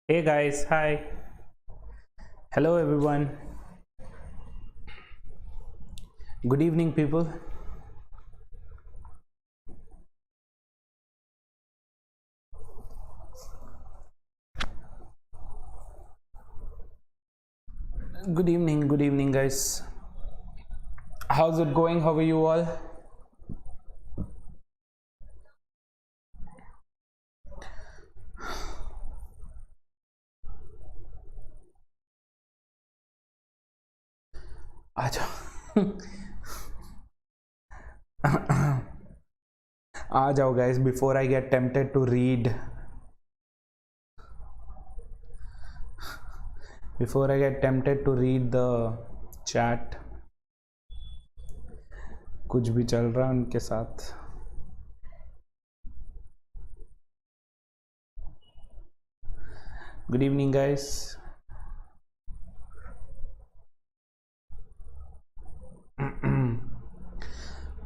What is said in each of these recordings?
Hey guys, hi. Hello everyone. Good evening, people. Good evening, guys. How's it going? How are you all? आ जाओ आ जाओ guys before I get tempted to read. Before I get tempted to read the chat. कुछ भी चल रहा है उनके साथ. Good evening, guys.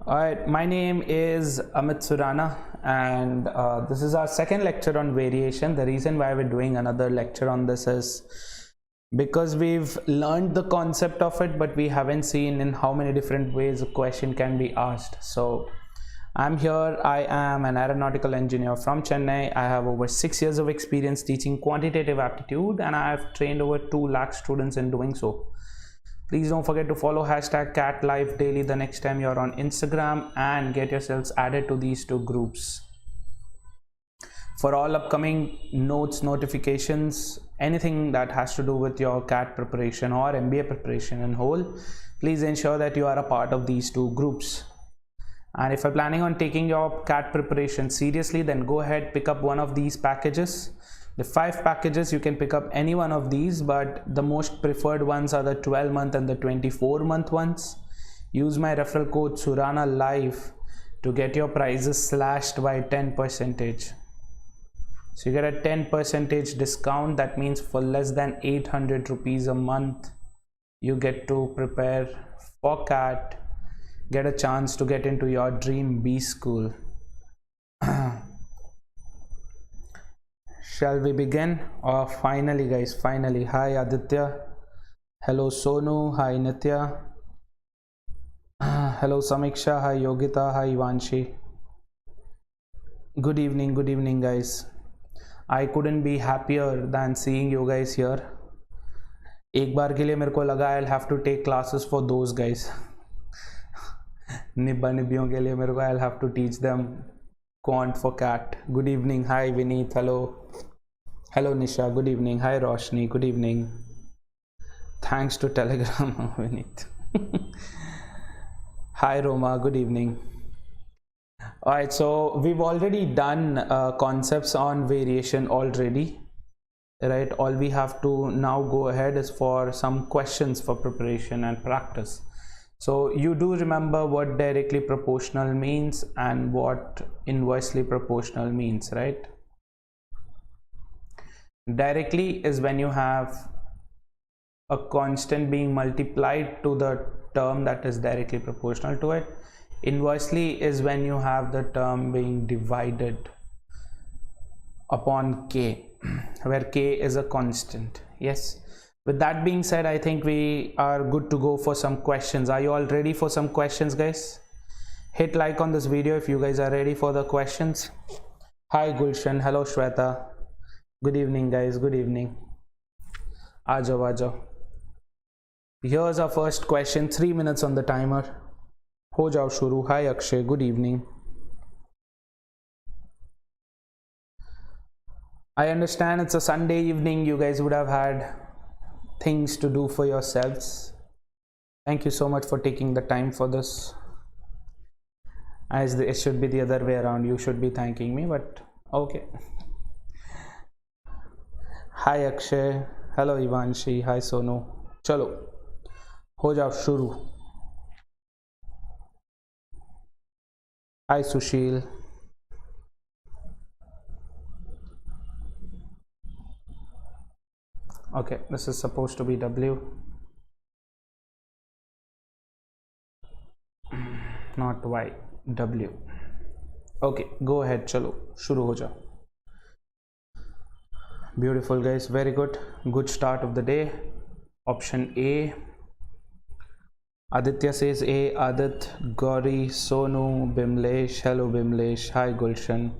Alright, my name is Amit Surana, and this is our second lecture on variation. The reason why we're doing another lecture on this is because we've learned the concept of it, but we haven't seen in how many different ways a question can be asked. So I'm here. I am an aeronautical engineer from Chennai. I have over 6 years of experience teaching quantitative aptitude, and I have trained over 2 lakh students in doing so. Please don't forget to follow hashtag CAT Live Daily the next time you're on Instagram and get yourselves added to these two groups. For all upcoming notes, notifications, anything that has to do with your CAT preparation or MBA preparation in whole, please ensure that you are a part of these two groups. And if you're planning on taking your CAT preparation seriously, then go ahead, pick up one of these packages. The 5 packages, you can pick up any one of these, but the most preferred ones are the 12-month and the 24-month ones. Use my referral code Surana Live to get your prices slashed by 10%. So you get a 10% discount. That means for less than 800 rupees a month, you get to prepare for CAT, get a chance to get into your dream B school. Shall we begin? Oh, finally, guys, finally. Hi, Aditya. Hello, Sonu. Hi, Nitya. Hello, Samiksha. Hi, Yogita. Hi, Ivanshi. Good evening, guys. I couldn't be happier than seeing you guys here. एक बार के लिए मेरे को लगा I'll have to take classes for those guys. निब्बा निब्बियों के लिए मेरे को I'll have to teach them Quant for CAT. Good evening. Hi, Vineet. Hello. Hello, Nisha. Good evening. Hi, Roshni. Good evening. Thanks to Telegram, Vineet. Hi, Roma. Good evening. All right, so we've already done concepts on variation already, right? All we have to now go ahead is for some questions for preparation and practice. So you do remember what directly proportional means and what inversely proportional means, right? Directly is when you have a constant being multiplied to the term that is directly proportional to it. Inversely is when you have the term being divided upon k, where k is a constant. Yes. With that being said, I think we are good to go for some questions. Are you all ready for some questions, guys? Hit like on this video if you guys are ready for the questions. Hi, Gulshan. Hello, Shweta. Good evening, guys. Good evening. Ajo. Here's our first question. 3 minutes on the timer. Ho jao shuru. Hi, Akshay. Good evening. I understand it's a Sunday evening. You guys would have had things to do for yourselves. Thank you so much for taking the time for this. As it should be the other way around. You should be thanking me, but okay. Hi, Akshay. Hello, Ivanshi. Hi, Sonu. Chalo. Ho jao shuru. Hi, Sushil. Okay, this is supposed to be W. Not Y. W. Okay, go ahead. Chalo. Shuru ho jao. Beautiful guys, very good. Good start of the day. Option A. Aditya says A. Adit, Gauri, Sonu, Bimlesh. Hello Bimlesh. Hi Gulshan.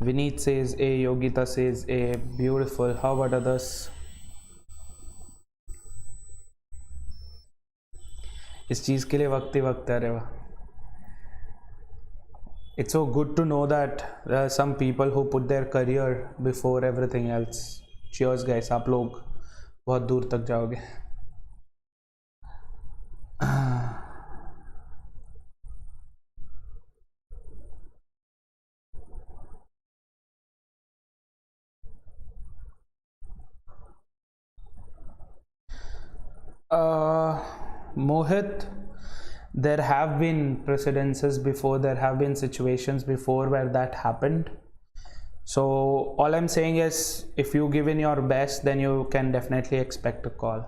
Vineet says A. Yogita says A. Beautiful. How about others? इस चीज़ के लिए वक्त ही वक्त है रे वाह. It's so good to know that there are some people who put their career before everything else. Cheers guys, आप लोग बहुत दूर तक जाओगे. Mohit, there have been precedences before, there have been situations before where that happened. So all I'm saying is if you give in your best, then you can definitely expect a call.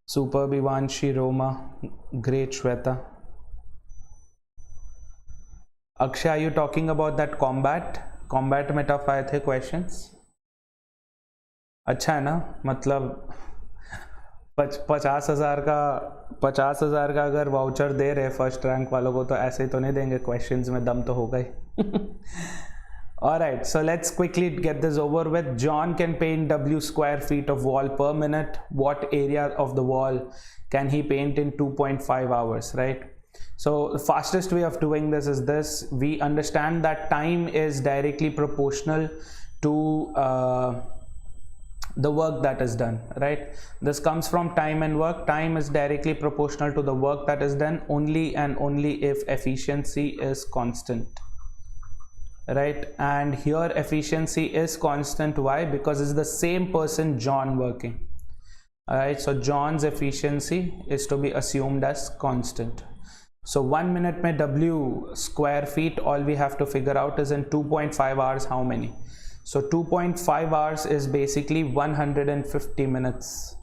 Superb Ivanshi, Roma, great Shweta. Akshay, are you talking about that combat में tough आए थे questions? अच्छा है ना, मतलब 50,000 का अगर voucher दे रहे फर्स्ट रैंक वालों को तो ऐसे ही तो नहीं देंगे, क्वेश्चंस में दम तो होगा ही. Alright, so let's quickly get this over with. John can paint W square feet of wall per minute. What area of the wall can he paint in 2.5 hours, right? So the fastest way of doing this is this. We understand that time is directly proportional to the work that is done, right? This comes from time and work. Time is directly proportional to the work that is done only and only if efficiency is constant, right? And here efficiency is constant. Why? Because it's the same person, John, working. All right, so John's efficiency is to be assumed as constant. So 1 minute mein W square feet, all we have to figure out is in 2.5 hours how many. So 2.5 hours is basically 150 minutes.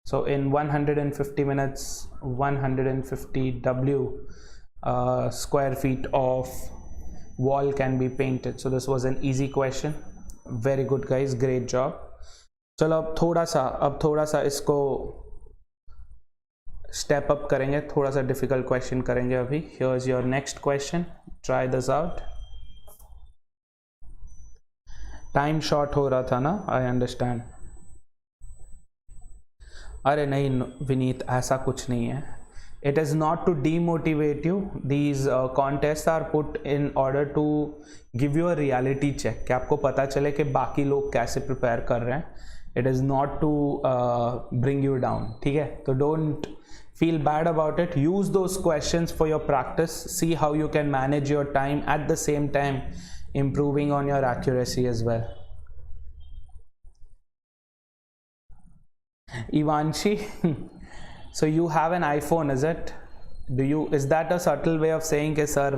So in 150 minutes, 150 W square feet of wall can be painted. So this was an easy question. Very good guys, great job. चलो अब थोड़ा सा इसको step up करेंगे, थोड़ा सा difficult question करेंगे अभी. Here's your next question. Try this out. Time short हो रहा था ना, आई अंडरस्टैंड. अरे नहीं विनीत, ऐसा कुछ नहीं है. It is not to demotivate you. These contest are put in order to give you a reality check, कि आपको पता चले कि बाकी लोग कैसे प्रिपेयर कर रहे हैं. It is not to bring you down, ठीक है? तो don't feel bad about it. Use those questions for your practice. See how you can manage your time, at the same time improving on your accuracy as well. Ivanshi, so you have an iPhone, is it? Is that a subtle way of saying कि sir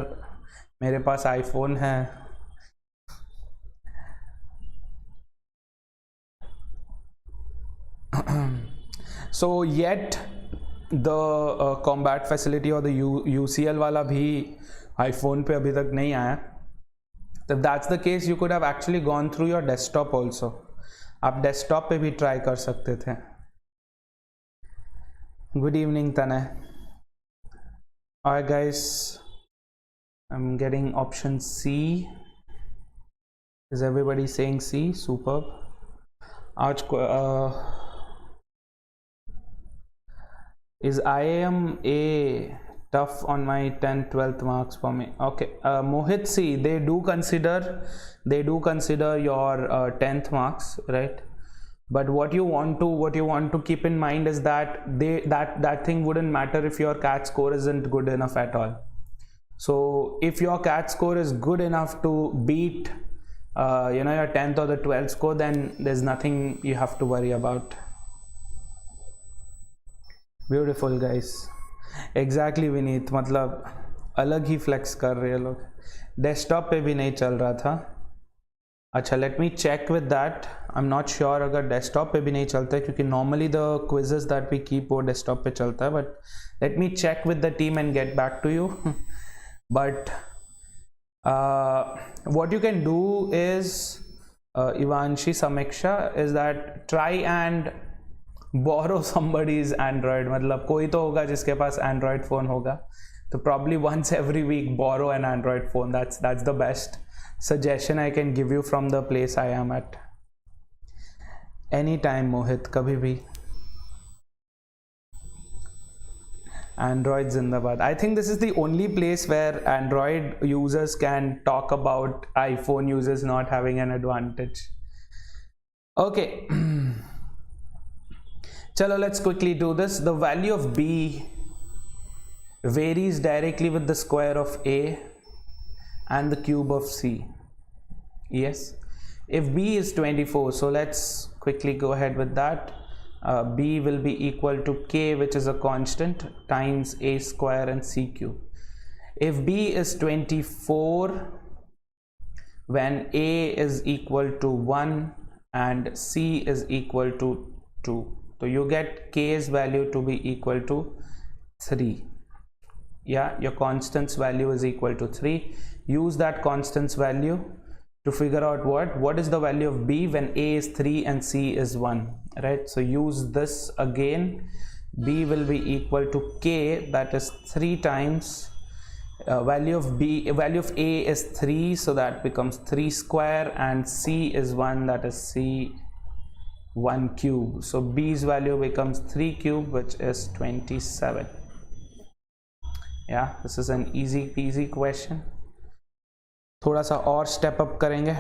मेरे पास iPhone है? So yet the combat facility or the UCL वाला भी iPhone पे अभी तक नहीं आया. If that's the case, you could have actually gone through your desktop also. आप desktop पे भी try कर सकते थे. Good evening Tanay. Alright guys, I'm getting option C. Is everybody saying C? Superb. आज is IIM A tough on my 10th 12th marks for me? Okay, Mohit, see, they do consider your 10th marks, right? But what you want to keep in mind is that that thing wouldn't matter if your CAT score isn't good enough at all. So if your CAT score is good enough to beat your 10th or the 12th score, then there's nothing you have to worry about. Beautiful guys. Exactly Vineet, मतलब अलग ही flex कर रहे हैं लोग. Desktop पे भी नहीं चल रहा था. अच्छा, let me check with that. I am not sure अगर डेस्कटॉप पे भी नहीं चलता है, क्योंकि normally the quizzes that we keep वो डेस्कटॉप पे चलता है. But let me check with the team and get back to you. But what you can do is, Ivanshi Samiksha, is that try and borrow somebody's Android. मतलब कोई तो होगा जिसके पास Android phone होगा, तो probably once every week borrow an Android phone. That's the best suggestion I can give you from the place I am at. Anytime, Mohit, कभी भी. Android Zindabad. I think this is the only place where Android users can talk about iPhone users not having an advantage. Okay. Chalo, let's quickly do this. The value of B varies directly with the square of A and the cube of C. Yes. If B is 24, so let's quickly go ahead with that. B will be equal to K, which is a constant, times A square and C cube. If B is 24, when A is equal to 1 and C is equal to 2, so you get K's value to be equal to 3. Yeah, your constant's value is equal to 3. Use that constant's value to figure out what is the value of B when A is 3 and C is 1, right? So use this again. B will be equal to K, that is 3 times value of A is 3, so that becomes 3 square, and C is 1, that is C 1 cube. So B's value becomes 3 cube, which is 27. Yeah, this is an easy peasy question. थोड़ा सा और step up करेंगे.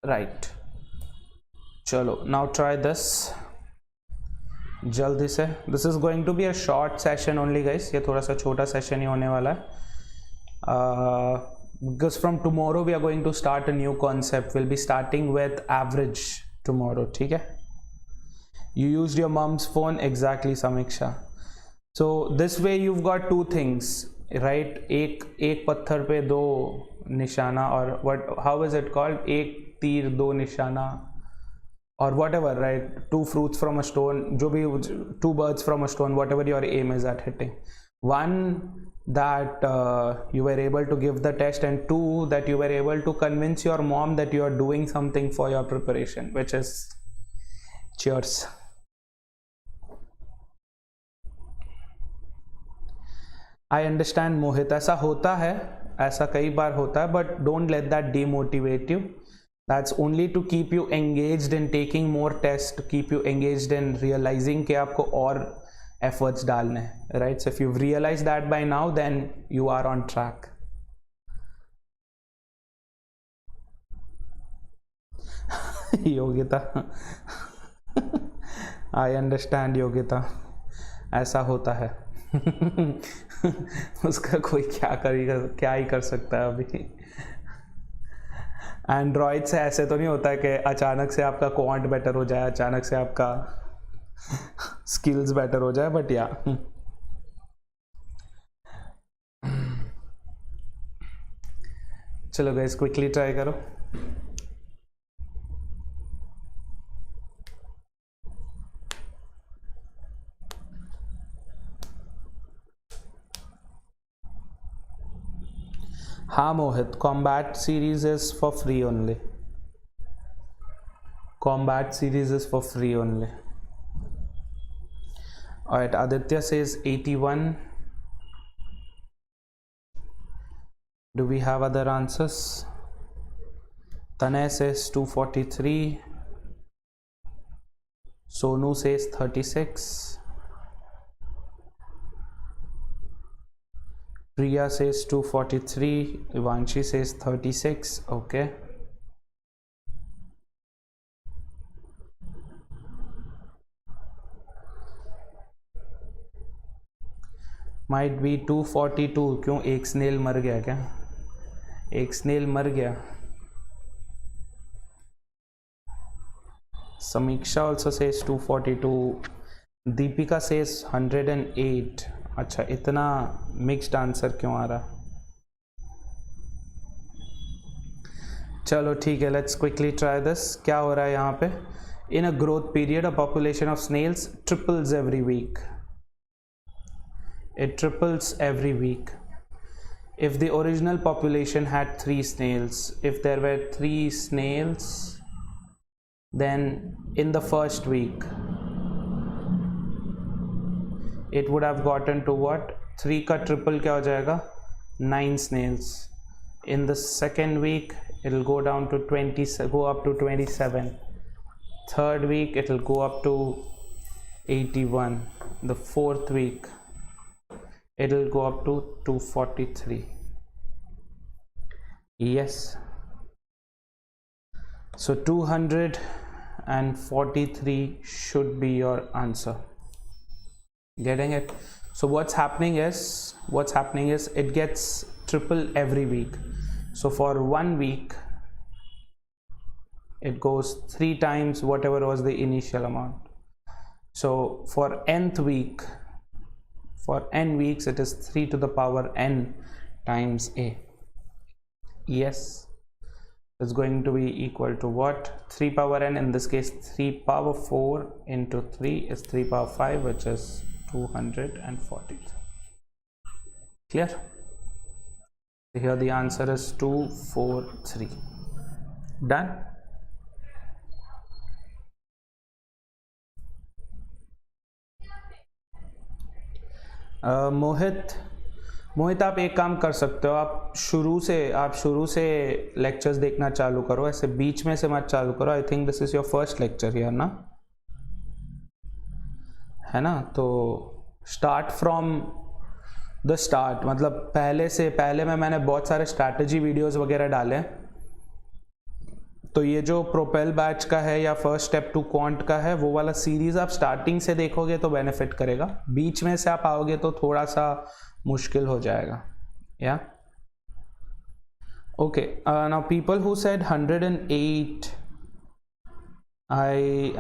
Right, चलो now try this जल्दी से. This is going to be a short session only guys. ये थोड़ा सा छोटा सेशन ही होने वाला है, because from tomorrow we are going to start a new concept. Will be starting with average tomorrow. ठीक है, you used your mum's phone. Exactly Samiksha. So this way you've got two things, right? एक पत्थर पे दो निशाना, और what, how is it called? एक तीर दो निशाना, or whatever, right? Two fruits from a stone, जो भी, two birds from a stone, whatever your aim is at hitting. One, that you were able to give the test, and two, that you were able to convince your mom that you are doing something for your preparation, which is cheers. I understand, Mohit. ऐसा होता है, ऐसा कई बार होता है, but don't let that demotivate you. That's only to keep you engaged in taking more tests, to keep you engaged in realizing कि आपको और efforts डालने हैं, right? So if you've realized that by now, then you are on track. Yogita, I understand Yogita, ऐसा होता है. उसका कोई क्या ही कर सकता है अभी. एंड्रॉयड से ऐसे तो नहीं होता है कि अचानक से आपका क्वांट बेटर हो जाए, अचानक से आपका स्किल्स बेटर हो जाए, बट या चलो गाइस क्विकली ट्राई करो. हाँ मोहित, combat series is for free only. Combat series is for free only. Alright, Aditya says 81. Do we have other answers? Tanay says 243. Sonu says 36. Priya says 243. Ivanshi says 36. Okay. Might be 242. क्यों, एक snail मर गया क्या? एक snail मर गया. Samiksha also says 242. Deepika says 108. अच्छा, इतना मिक्स्ड आंसर क्यों आ रहा? चलो ठीक है, लेट्स क्विकली ट्राई दिस. क्या हो रहा है यहाँ पे? In a growth period a population of snails triples every week. It triples every week. if the original population had 3 snails, if there were 3 snails, then in the first week it would have gotten to what? 3 का triple क्या हो जाएगा? 9 snails. In the second week it will go down to 20, go up to 27. Third week it will go up to 81. The fourth week it will go up to 243. Yes. So 243 should be your answer. Getting it? So what's happening is it gets triple every week. So for 1 week it goes 3 times whatever was the initial amount. So for nth week, for n weeks, it is 3 to the power n times a. Yes, it's going to be equal to what? 3 power n, in this case 3 power 4 into 3 is 3 power 5, which is 240. Clear? Here the answer is 243. Done? मोहित आप एक काम कर सकते हो, आप शुरू से lectures देखना चालू करो, ऐसे बीच में से मत चालू करो. I think this is your first lecture here ना, है ना? तो स्टार्ट फ्रॉम द स्टार्ट, मतलब पहले मैंने बहुत सारे स्ट्रैटेजी वीडियोस वगैरह डाले. तो ये जो प्रोपेल बैच का है या फर्स्ट स्टेप टू क्वांट का है, वो वाला सीरीज आप स्टार्टिंग से देखोगे तो बेनिफिट करेगा. बीच में से आप आओगे तो थोड़ा सा मुश्किल हो जाएगा. या okay, now people who said 108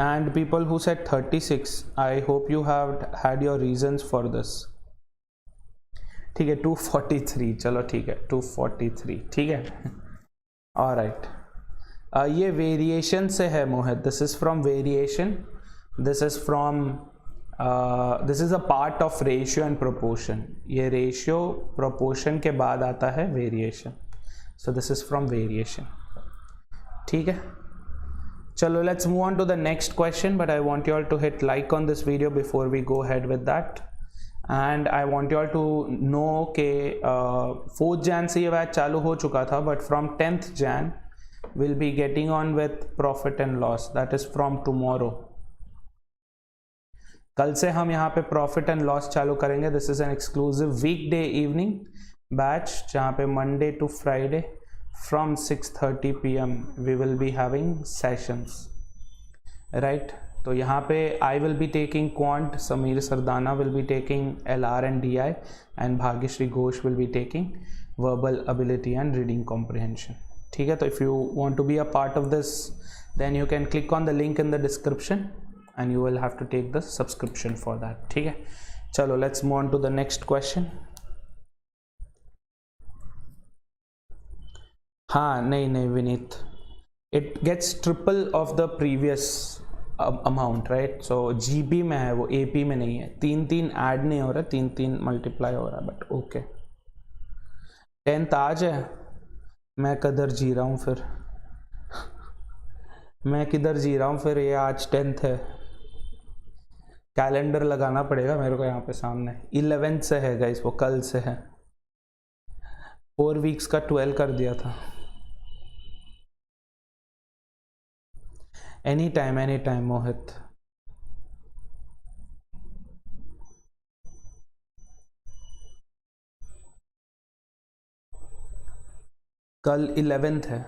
and people who said 36, I hope you have had your reasons for this. ठीक है, 243, चलो ठीक है 243, ठीक है. ऑलराइट, ये वेरिएशन से है Mohit. This is from variation, this is a part of ratio and proportion. ये रेशियो प्रोपोर्शन के बाद आता है variation. So this is from variation. ठीक है, चलो let's move on to the next question, but I want you all to hit like on this video before we go head with that. And I want you all to know के 4th Jan से ये batch चालू हो चुका था, but from 10th Jan we'll be getting on with profit and loss, that is from tomorrow. कल से हम यहाँ पे प्रॉफिट एंड लॉस चालू करेंगे. This is an exclusive weekday evening batch, जहाँ पे Monday to Friday from 6:30 PM we will be having sessions, right? तो यहाँ पे I will be taking Quant, Sameer Sardana will be taking LR and DI, and Bhagyashree Ghosh will be taking verbal ability and reading comprehension. ठीक है, तो if you want to be a part of this, then you can click on the link in the description and you will have to take the subscription for that. ठीक है, चलो let's move on to the next question. हाँ, नहीं Vineet, it gets triple of the previous amount, right? So GB में है वो, AP में नहीं है. 3 ऐड नहीं हो रहा, 3 मल्टीप्लाई हो रहा है, बट ओके. 10th आज है, मैं किधर जी रहा हूँ फिर ये आज 10th है. कैलेंडर लगाना पड़ेगा मेरे को यहाँ पे सामने. 11th से है गाइस, वो कल से है. 4 weeks का 12 कर दिया था. एनी टाइम मोहित. कल 11th है.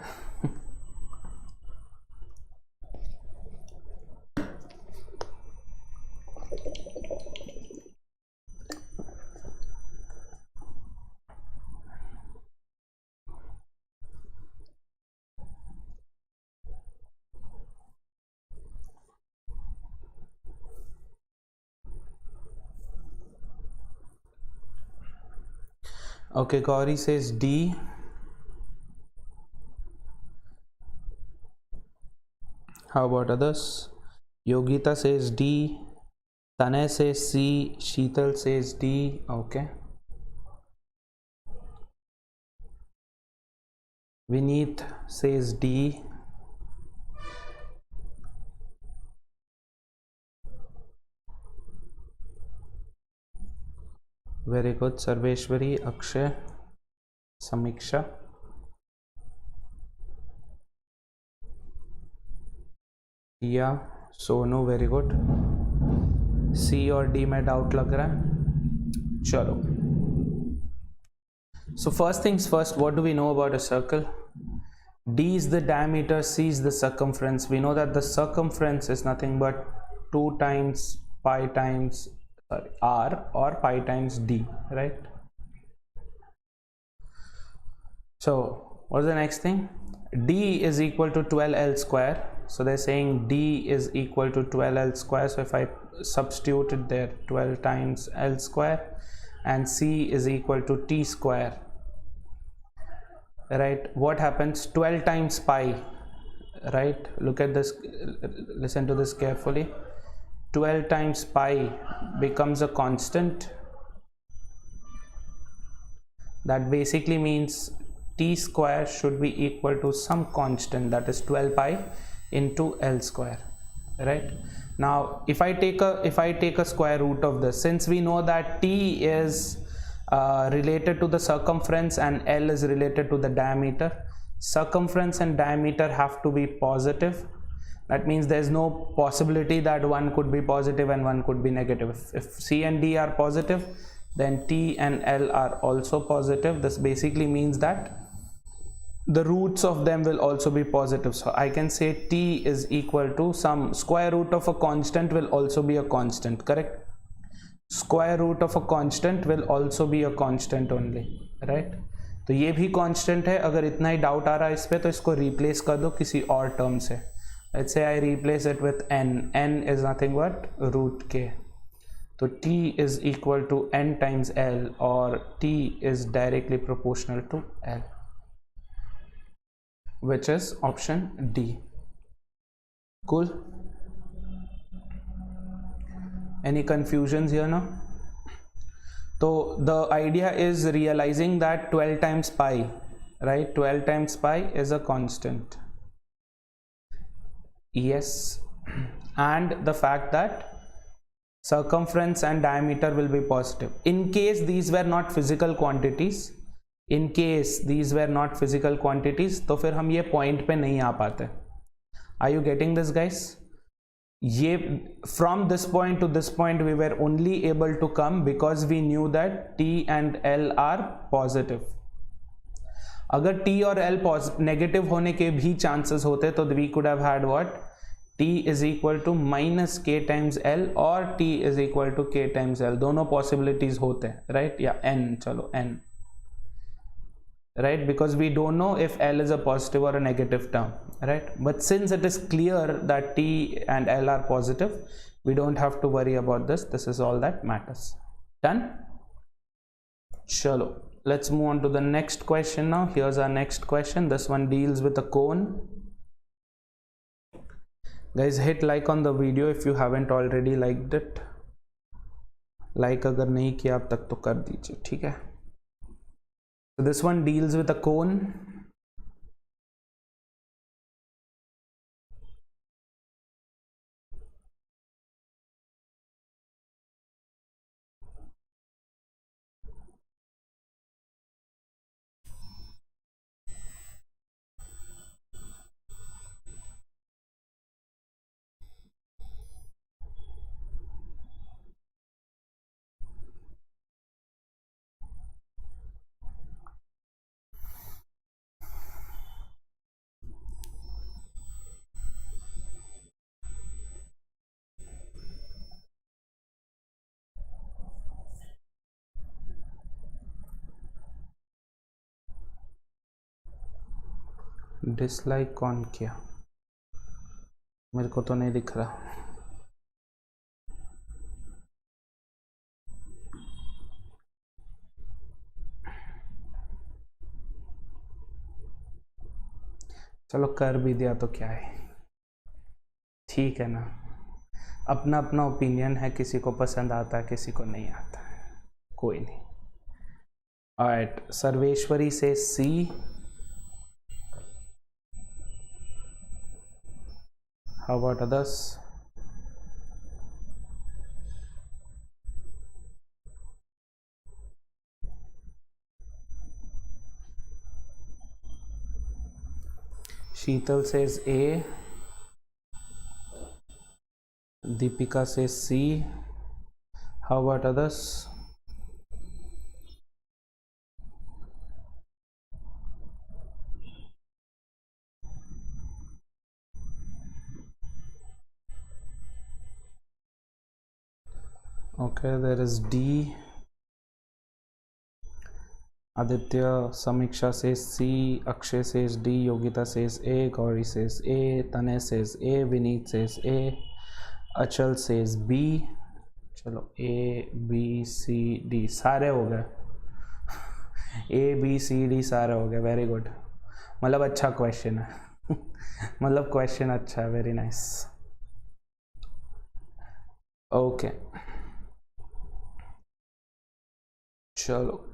Okay, Gauri says D. How about others? Yogita says D. Tanay says C. Sheetal says D. Okay. Vineet says D. Very good. Sarveshwari, Akshay, Samiksha. Yeah, Sonu, very good. C और D में doubt लग रहा है. चलो. So first things first, what do we know about a circle? D is the diameter, C is the circumference. We know that the circumference is nothing but 2 times pi times R or pi times D, right? So what's the next thing? D is equal to 12L square. So they're saying D is equal to 12L square. So if I substitute it there, 12 times L square, and C is equal to T square, right? What happens? 12 times pi, right? Look at this, listen to this carefully. 12 times pi becomes a constant. That basically means T square should be equal to some constant, that is 12 pi into L square, right? Now if I take a square root of this, since we know that T is related to the circumference and L is related to the diameter, circumference and diameter have to be positive. That means there's no possibility that one could be positive and one could be negative. If C and D are positive, then T and L are also positive. This basically means that the roots of them will also be positive. So I can say T is equal to some square root of a constant will also be a constant, correct? Square root of a constant will also be a constant only, right? तो ये भी constant है. अगर इतना ही doubt आ रहा है इस पे तो इसको replace कर दो किसी और term से. Let's say I replace it with n. N is nothing but root k. So T is equal to n times L, or T is directly proportional to L, which is option D. Cool. Any confusions here now? So the idea is realizing that 12 times pi, right? 12 times pi is a constant. Yes. And the fact that circumference and diameter will be positive. In case these were not physical quantities, तो फिर हम ये point पे नहीं आ पाते. Are you getting this, guys? From this point to this point we were only able to come because we knew that T and L are positive. अगर T और L negative होने के भी chances होते तो we could have had what? T is equal to minus K times L or T is equal to K times L. दोनों possibilities होते हैं, right? या N, चलो N, right? Because we don't know if L is a positive or a negative term, right? But since it is clear that T and L are positive, we don't have to worry about this. This is all that matters. Done? Chalo. Let's move on to the next question now. Here's our next question. This one deals with a cone. Guys, hit like on the video if you haven't already liked it. Like अगर नहीं किया अब तक तो कर दीजिए, ठीक है? So this one deals with a cone. Dislike कौन किया? मेरे को तो नहीं दिख रहा. चलो कर भी दिया तो क्या है, ठीक है ना. अपना अपना ओपिनियन है, किसी को पसंद आता है किसी को नहीं आता है, कोई नहीं. ऑलराइट, सर्वेश्वरी से सी, How about others? Sheetal says A. Deepika says C. How about others? Okay, there is D. Aditya, Samiksha says C, Akshay says D, Yogita says A, Gauri says A, Tanay says A, Vineet says A, Achal says B. चलो A, B, C, D सारे हो गए. A, B, C, D सारे हो गए. Very good. मतलब अच्छा question है. मतलब क्वेश्चन अच्छा है. Very nice. ओके चलो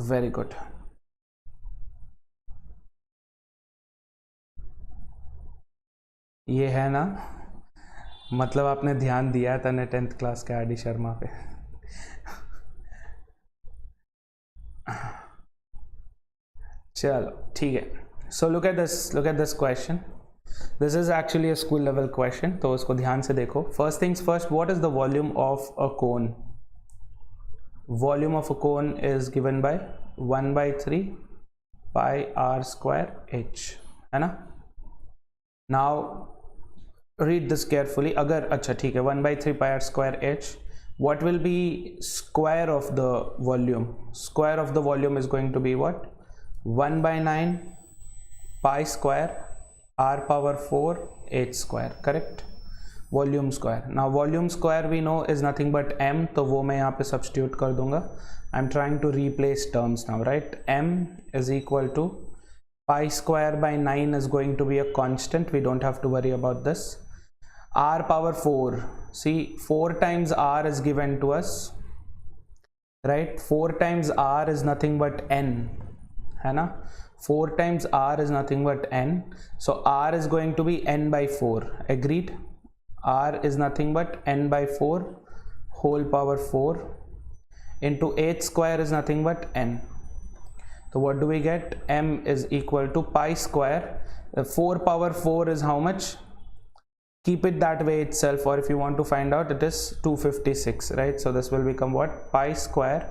वेरी गुड. ये है ना, मतलब आपने ध्यान दिया था ना 10th क्लास के आर डी शर्मा पे. चलो ठीक है. So look at this question. This is actually a school level question, तो उसको ध्यान से देखो. First things first, what is the volume of a cone? Volume of a cone is given by 1/3 pi r square h, है ना. Now read this carefully. अगर अच्छा ठीक है 1/3 pi r square h, what will be square of the volume? Square of the volume is going to be what? 1/9 pi square r power 4 h square, correct? Volume square. Now volume square we know is nothing but m, तो वो मैं यहाँ पे substitute कर दूंगा. I am trying to replace terms now, right. m is equal to pi square by 9 is going to be a constant. We don't have to worry about this. r power 4, see 4 times r is given to us, right? 4 times r is nothing but n, है ना. 4 times r is nothing but n, so r is going to be n by 4. Agreed? r is nothing but n by 4 whole power 4 into h square is nothing but n. So what do we get? m is equal to pi square. 4 power 4 is how much? Keep it that way itself, or if you want to find out, it is 256, right? So this will become what? Pi square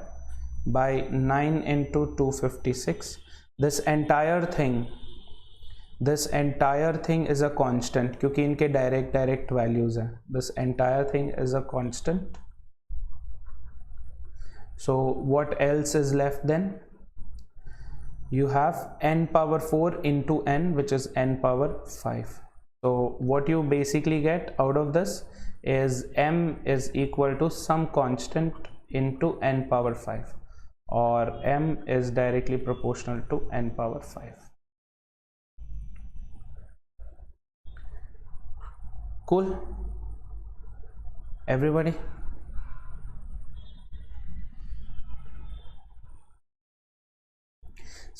by 9 into 256. This entire thing is a constant, क्योंकि इनके direct values हैं. This entire thing is a constant. So what else is left then? You have n power 4 into n, which is n power 5. So what you basically get out of this is m is equal to some constant into n power 5, or m is directly proportional to n power 5. Cool, everybody?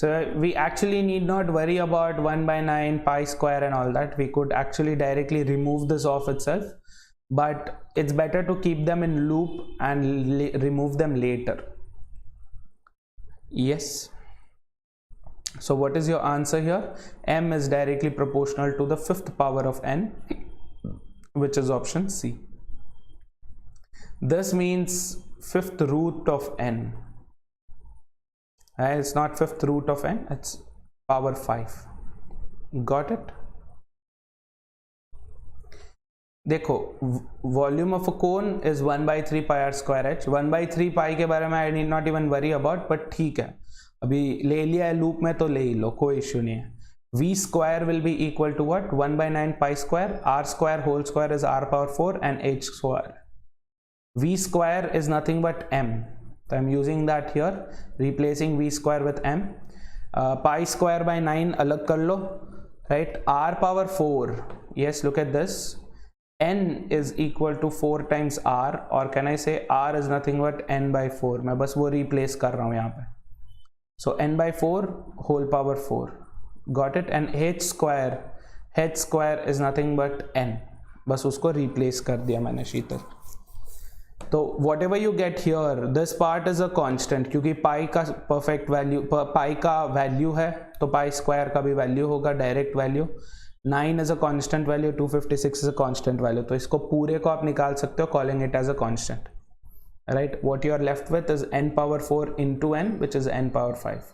So we actually need not worry about 1/9 pi square and all that. We could actually directly remove this off itself, but it's better to keep them in loop and remove them later. Yes. So what is your answer here? M is directly proportional to the 5th power of n, which is option C. This means 5th root of n. It's not 5th root of n, it's power 5. Got it? देखो, volume of a cone is 1/3 pi r square h. 1/3 pi के बारे में I need not even worry about, but ठीक है, अभी ले लिया है लूप में तो ले ही लो, कोई इश्यू नहीं है. v square will be equal to what? 1/9 pi square. R square whole square is r power 4 and h square. V square is nothing but m, so I'm using that here, replacing v square with m. Pi square by 9 अलग कर लो, right? R power 4, yes, look at this. n is equal to 4 times r, or can I say r is nothing but n by 4. मैं बस वो replace कर रहा हूँ यहाँ पे. So n by 4 whole power 4. Got it? And h square is nothing but n. बस उसको रिप्लेस कर दिया मैंने शीतल। तो what ever you get here this part is a constant, क्योंकि पाई का परफेक्ट वैल्यू, पाई का वैल्यू है तो पाई स्क्वायर का भी वैल्यू होगा, direct value. 9 is a constant value, 256 is a constant value, तो इसको पूरे को आप निकाल सकते हो calling it as a constant, right. What you are left with is n power 4 into n, which is n power 5.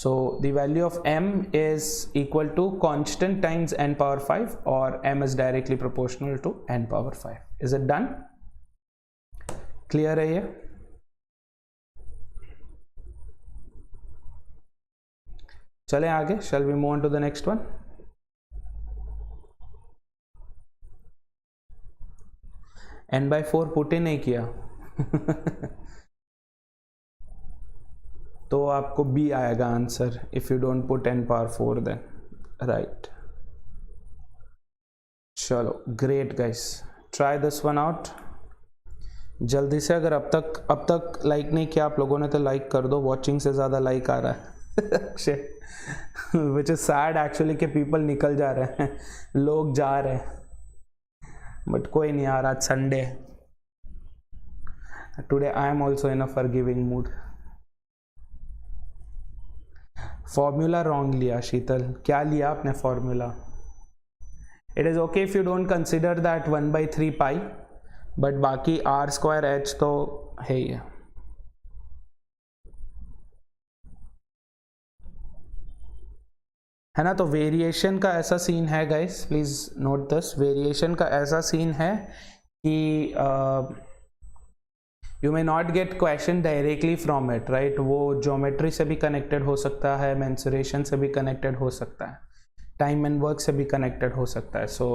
So the value of m is equal to constant times n power 5, or m is directly proportional to n power 5. Is it done? Clear है ये? चलें आगे, shall we move on to the next one? n/4 put ही नहीं किया तो आपको b आएगा answer if you don't put n power 4 then, right? चलो great guys, try this one out जल्दी से। अगर अब तक लाइक नहीं किया आप लोगों ने तो लाइक कर दो, वॉचिंग से ज़्यादा लाइक आ रहा है विच इज़ सैड एक्चुअली कि पीपल निकल जा रहे हैं, लोग जा रहे हैं, बट कोई नहीं यार, आज Sunday, today I am also in a forgiving mood. Formula wrong लिया शीतल, क्या लिया आपने formula? It is okay if you don't consider that 1/3 pi, but बाकी आर स्क्वायर एच तो है ही है। है ना। तो वेरिएशन का ऐसा सीन है guys, please note this, variation का ऐसा सीन है कि you may not gate question directly from it, right. वो ज्योमेट्री से भी कनेक्टेड हो सकता है, मेंसुरेशन से भी कनेक्टेड हो सकता है, टाइम एंड वर्क से भी कनेक्टेड हो सकता है। So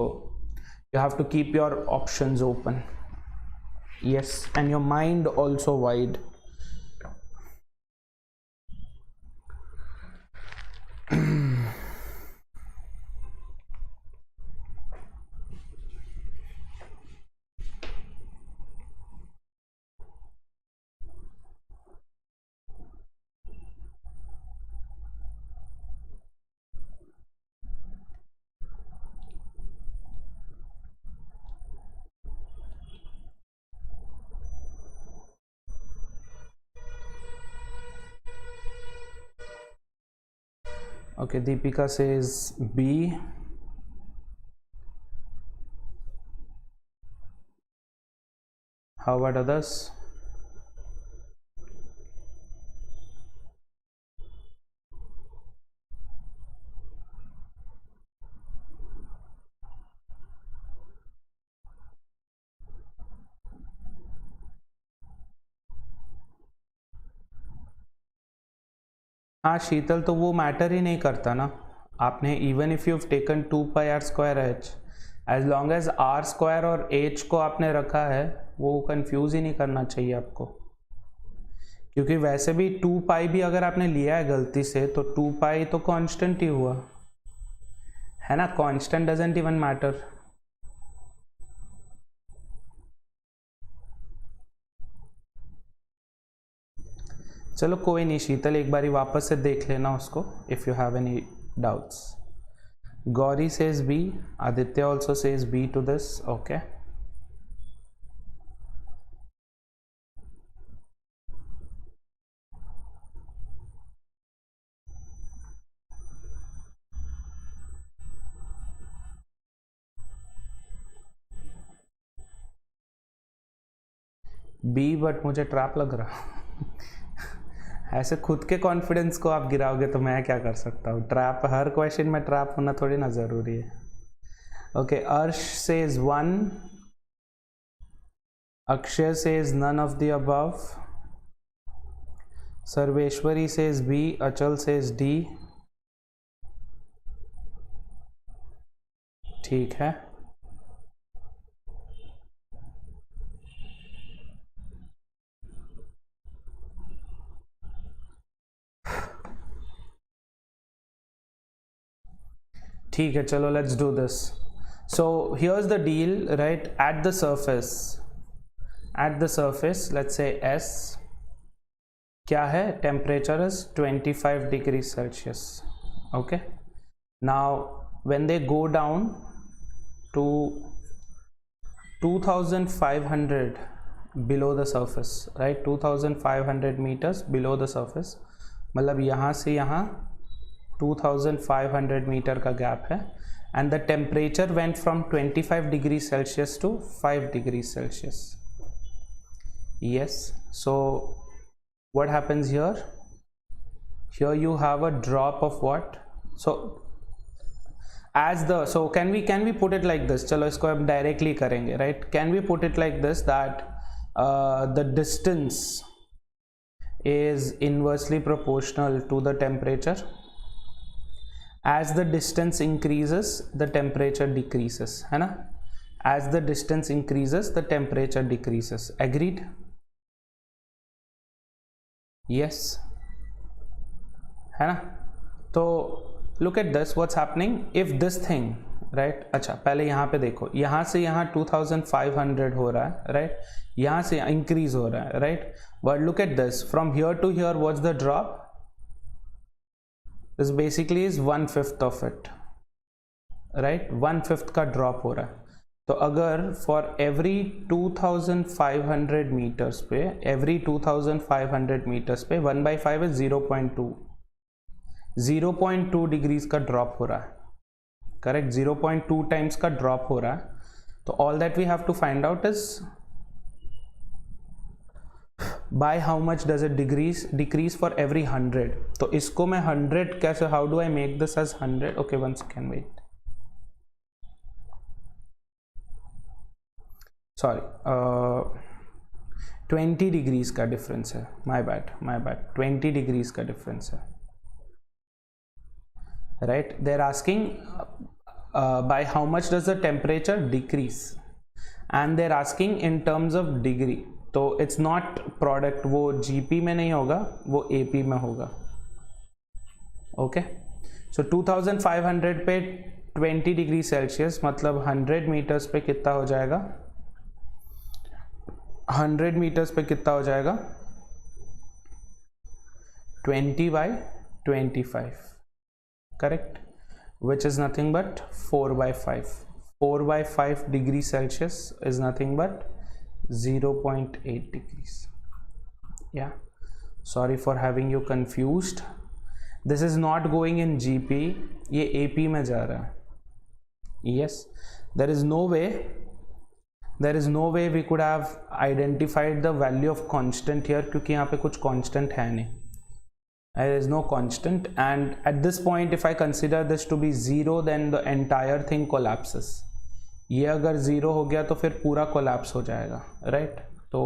you have to keep your options open, yes, and your mind also wide. Okay, Deepika says B. How about others? हाँ शीतल, तो वो मैटर ही नहीं करता ना। आपने even if you taken 2πr²h, as long as R square और H को आपने रखा है, वो कंफ्यूज ही नहीं करना चाहिए आपको, क्योंकि वैसे भी 2π भी अगर आपने लिया है गलती से तो 2π तो कांस्टेंट ही हुआ है ना, कांस्टेंट डजंट इवन मैटर। चलो कोई नहीं शीतल, एक बारी वापस से देख लेना उसको if you have any doubts. Gauri says B, Aditya also says B to this, okay. B, but मुझे ट्रैप लग रहा ऐसे खुद के कॉन्फिडेंस को आप गिराओगे तो मैं क्या कर सकता हूँ। ट्रैप, हर क्वेश्चन में ट्रैप होना थोड़ी ना ज़रूरी है। Okay, Arsh says 1, Akshay says none of the above, Sarveshwari says B, Achal says D. ठीक है, ठीक है, चलो let's do this. So here's the deal, right. At the surface let's say S क्या है, temperature is 25 degree Celsius, okay. Now when they go down to 2500 below the surface, right? 2500 meters below the surface, मतलब यहाँ से यहाँ 2500 metre का gap है, and the temperature went from 25 degrees Celsius to 5 degrees Celsius. Yes, so what happens here? Here you have a drop of what? So as the, so can we put it like this? चलो इसको अब directly करेंगे, right? Can we put it like this, that the distance is inversely proportional to the temperature? As the distance increases, the temperature decreases, है ना? As the distance increases, the temperature decreases. Agreed? Yes, है ना? तो look at this, what's happening if this thing, right? अच्छा, पहले यहाँ पे देखो, यहाँ से यहाँ 2500 हो रहा है, right? यहाँ से increase हो रहा है, right? But look at this, from here to here, what's the drop? This basically is 1/5 of it, right? 1/5 का drop हो रहा है. तो अगर for every 2500 meters पे, every 2500 meters पे 1/5 is 0.2 डिग्रीज का ड्रॉप हो रहा है, करेक्ट? 0.2 टाइम्स का ड्रॉप हो रहा है. तो all that we have to find out is by how much does it decrease for every 100. तो इसको मैं 100 कैसे, how do I make this as 100? Okay, 1 second, wait, sorry, 20 degrees का डिफरेंस है, माय बैड 20 डिग्रीज का difference है, right? They're asking by how much does the temperature decrease, and they're asking in terms of degree. तो it's not product, वो GP में नहीं होगा, वो AP में होगा. Okay, so 2500 पे 20 डिग्री सेल्सियस मतलब 100 मीटर्स पे कितना हो जाएगा? 100 मीटर्स पे कितना हो जाएगा? 20/25, correct? Which is nothing but 4/5. 4/5 degree Celsius is nothing but 0.8 degrees. Yeah, sorry for having you confused. This is not going in GP, ये AP में जा रहा है. Yes, there is no way we could have identified the value of constant here, क्योंकि यहाँ पे कुछ constant है नहीं. There is no constant, and at this point if I consider this to be 0, then the entire thing collapses. ये अगर 0 हो गया तो फिर पूरा collapse हो जाएगा, right? तो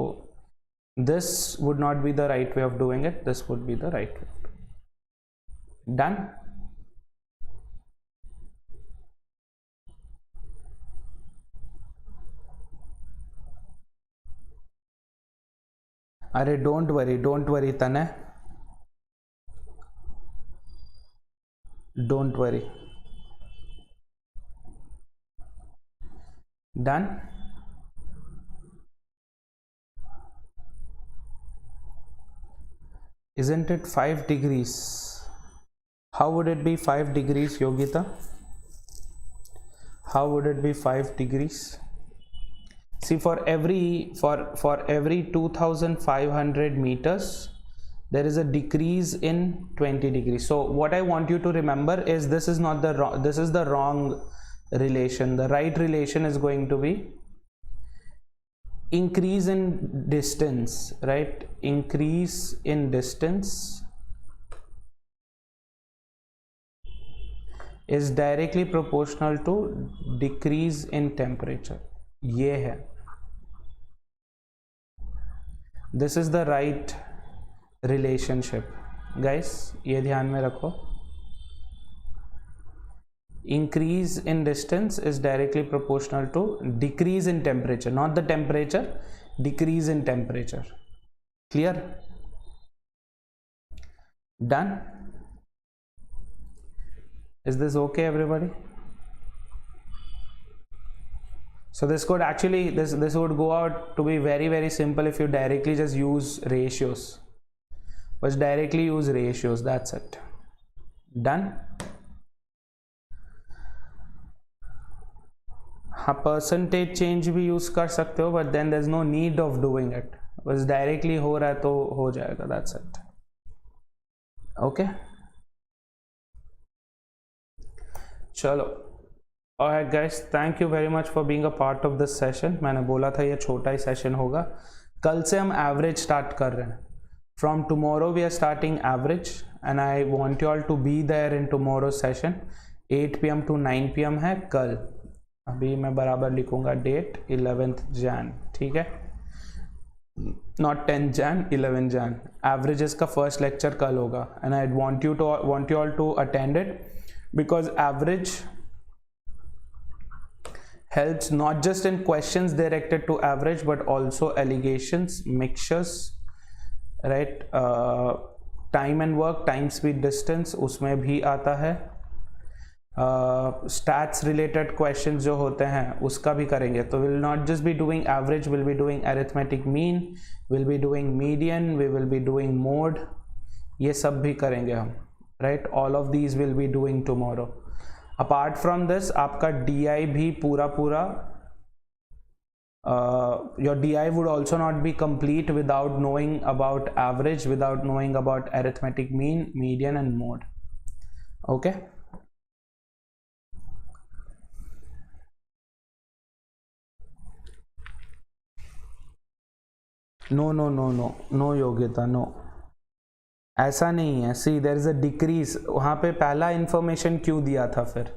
this would not be the right way of doing it, this would be the right way. Done? अरे don't worry तने, don't worry. Done? Isn't it 5 degrees? How would it be 5 degrees, Yogita? How would it be 5 degrees? See, for every 2500 meters there is a decrease in 20 degrees. So what I want you to remember is this is not the wrong, this is the wrong relation. The right relation is going to be increase in distance, right? Increase in distance is directly proportional to decrease in temperature. ये है, this is the right relationship, guys, ये ध्यान में रखो. Increase in distance is directly proportional to decrease in temperature, not the temperature, decrease in temperature. Clear? Done? Is this okay, everybody? So this could actually, this would go out to be very, very simple if you directly just use ratios. Just directly use ratios, that's it. Done? हाँ percentage change भी use कर सकते हो, but then there is no need of doing it, बस directly हो रहा है तो हो जाएगा, दैट्स इट. ओके चलो. Alright guys, thank you very much for being a part of this session. मैंने बोला था ये छोटा ही सेशन होगा. कल से हम एवरेज स्टार्ट कर रहे हैं. From tomorrow we are starting average and I want you all to be there in tomorrow's session. 8 PM to 9 PM है कल. अभी मैं बराबर लिखूंगा डेट 11th Jan, ठीक है? Not 10th Jan, 11th Jan. Averages का फर्स्ट लेक्चर कल होगा and I want you all to attend it because average helps not just in questions directed to average but also allegations, mixtures, right? Time and work, time speed distance उसमें भी आता है. Stats related questions जो होते हैं उसका भी करेंगे. तो we'll not just be doing average, we'll be doing arithmetic mean, we'll be doing median, we will be doing mode, ये सब भी करेंगे हम, right? All of these will be doing tomorrow. Apart from this आपका DI भी पूरा your DI would also not be complete without knowing about average, without knowing about arithmetic mean, median and mode. Okay. No योग्यता, no. ऐसा नहीं है. See there is a decrease. वहाँ पे पहला इंफॉर्मेशन क्यों दिया था फिर?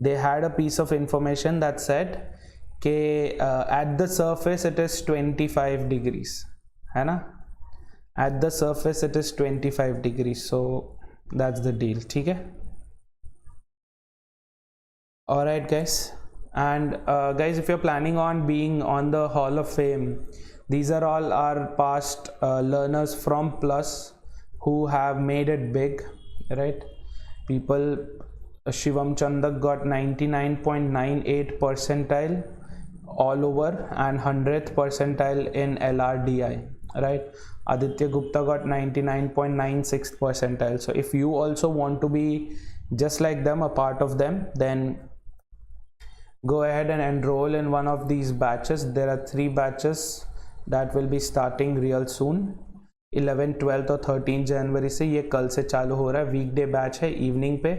They had a piece of information that said के at the surface it is 25 degrees, है ना? At the surface it is 25 degrees, so that's the deal, ठीक है? Alright guys, and guys if you're planning on being on the Hall of Fame, these are all our past learners from Plus who have made it big, right? People, Shivam Chandak got 99.98 percentile all over and 100th percentile in LRDI, right? Aditya Gupta got 99.96 percentile. So if you also want to be just like them, a part of them, then go ahead and enroll in one of these batches. There are 3 batches that will be starting real soon. 11, 12 और 13 जनवरी से ये कल से चालू हो रहा है. वीकडे batch है इवनिंग पे.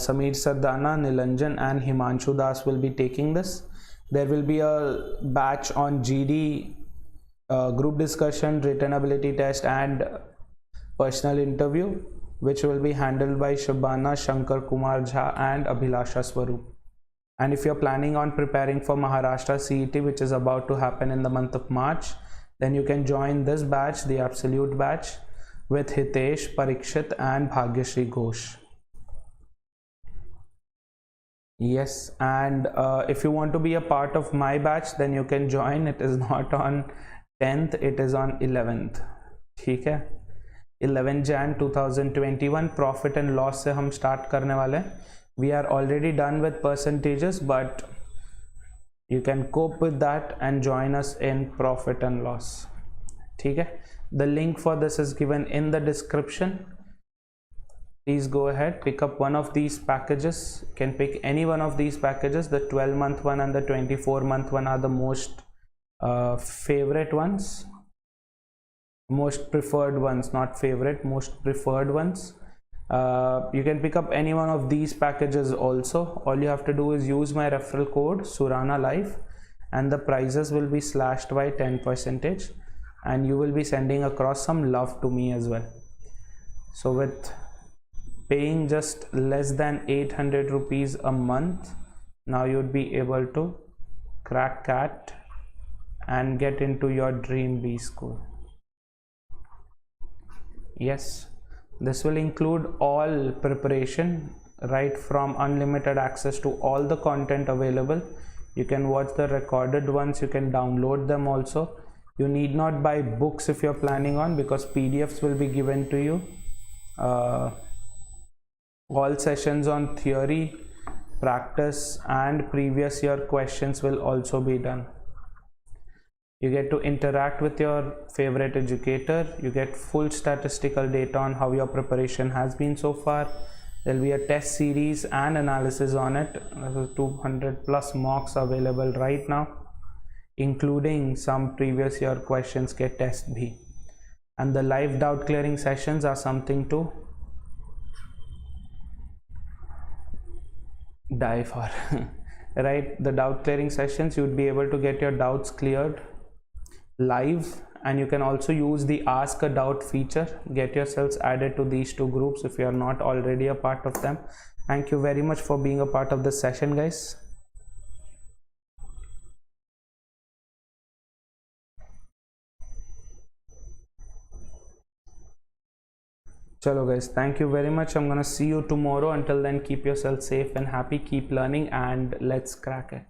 Sameer Sardana, Nilanjan and Himanshu Das will be taking this. There will be a batch on GD, group discussion, written ability test and personal interview which will be handled by Shabana, Shankar Kumar Jha and Abhilasha Swaroop. And if you're planning on preparing for Maharashtra CET, which is about to happen in the month of March, then you can join this batch, the absolute batch, with Hitesh, Parikshit and Bhagyashri Ghosh. Yes, and if you want to be a part of my batch, then you can join. It is not on 10th, it is on 11th. ठीक है? 11 Jan 2021 profit and loss से हम start करने वाले हैं. We are already done with percentages, but you can cope with that and join us in profit and loss. ठीक है? The link for this is given in the description. Please go ahead, pick up one of these packages. You can pick any one of these packages. The 12-month one and the 24-month one are the most favorite ones. Most preferred ones, not favorite, most preferred ones. You can pick up any one of these packages also. All you have to do is use my referral code Surana Life and the prices will be slashed by 10%, and you will be sending across some love to me as well. So with paying just less than 800 rupees a month, now you'd be able to crack CAT and get into your dream B school. Yes, this will include all preparation, right from unlimited access to all the content available. You can watch the recorded ones, you can download them also. You need not buy books if you're planning on, because PDFs will be given to you. All sessions on theory, practice and previous year questions will also be done. You get to interact with your favorite educator. You get full statistical data on how your preparation has been so far. There'll be a test series and analysis on it. There's 200 plus mocks available right now, including some previous year questions ke test bhi. And the live doubt clearing sessions are something to die for. Right, the doubt clearing sessions, you'd be able to get your doubts cleared live, and you can also use the ask a doubt feature. Get yourselves added to these two groups if you are not already a part of them. Thank you very much for being a part of this session, guys. Chalo guys, thank you very much. I'm gonna see you tomorrow. Until then, keep yourself safe and happy, keep learning, and let's crack it.